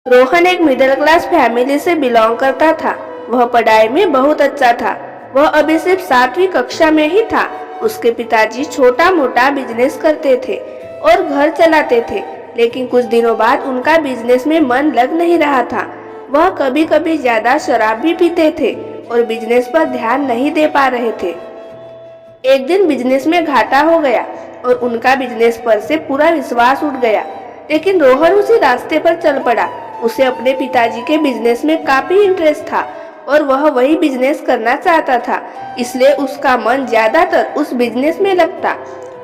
रोहन एक middle class family से belong करता था। वह पढ़ाई में बहुत अच्छा था। वह अभी सिर्फ 7वीं कक्षा में ही था। उसके पिताजी छोटा मोटा बिजनेस करते थे और घर चलाते थे, लेकिन कुछ दिनों बाद उनका बिजनेस में मन लग नहीं रहा था। वह कभी कभी ज्यादा शराब भी पीते थे और बिजनेस पर ध्यान नहीं दे पा रहे थे। एक दिन बिजनेस में घाटा हो गया और उनका बिजनेस पर से पूरा विश्वास उठ गया। लेकिन रोहन उसी रास्ते पर चल पड़ा। उसे अपने पिताजी के बिजनेस में काफी इंटरेस्ट था और वह वही बिजनेस करना चाहता था, इसलिए उसका मन ज्यादातर उस बिजनेस में लगता।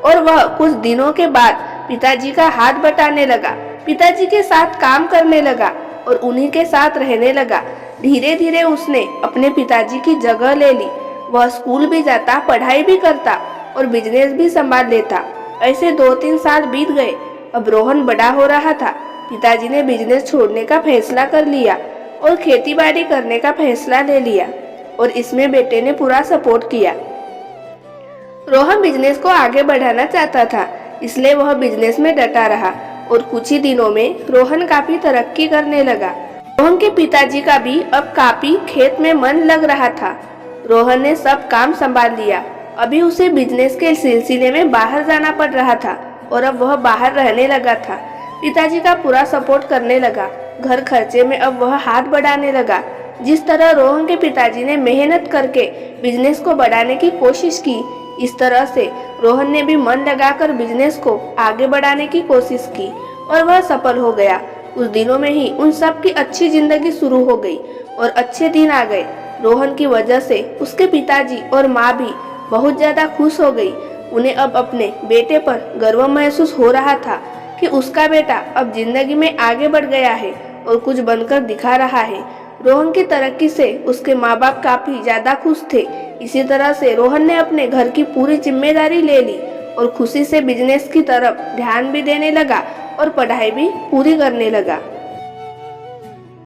और वह कुछ दिनों के बाद पिताजी का हाथ बटाने लगा, पिताजी के साथ काम करने लगा और उन्हीं के साथ रहने लगा। धीरे धीरे उसने अपने पिताजी की जगह ले ली। वह स्कूल भी जाता, पढ़ाई भी करता और बिजनेस भी संभाल लेता। ऐसे 2-3 साल बीत गए। अब रोहन बड़ा हो रहा था। पिताजी ने बिजनेस छोड़ने का फैसला कर लिया और खेतीबाड़ी करने का फैसला ले लिया और इसमें बेटे ने पूरा सपोर्ट किया। रोहन बिजनेस को आगे बढ़ाना चाहता था, इसलिए वह बिजनेस में डटा रहा और कुछ ही दिनों में रोहन काफी तरक्की करने लगा। रोहन के पिताजी का भी अब काफी खेत में मन लग रहा था। रोहन ने सब काम संभाल लिया। अभी उसे बिजनेस के सिलसिले में बाहर जाना पड़ रहा था और अब वह बाहर रहने लगा था। पिताजी का पूरा सपोर्ट करने लगा। घर खर्चे में अब वह हाथ बढ़ाने लगा। जिस तरह रोहन के पिताजी ने मेहनत करके बिजनेस को बढ़ाने की कोशिश की, इस तरह से रोहन ने भी मन लगाकर बिजनेस को आगे बढ़ाने की कोशिश की और वह सफल हो गया। उस दिनों में ही उन सब की अच्छी जिंदगी शुरू हो गई और अच्छे दिन आ गए। रोहन की वजह से उसके पिताजी और माँ भी बहुत ज्यादा खुश हो गई। उन्हें अब अपने बेटे पर गर्व महसूस हो रहा था कि उसका बेटा अब जिंदगी में आगे बढ़ गया है और कुछ बनकर दिखा रहा है। रोहन की तरक्की से उसके माँ बाप काफी ज्यादा खुश थे। इसी तरह से रोहन ने अपने घर की पूरी जिम्मेदारी ले ली और खुशी से बिजनेस की तरफ ध्यान भी देने लगा और पढ़ाई भी पूरी करने लगा।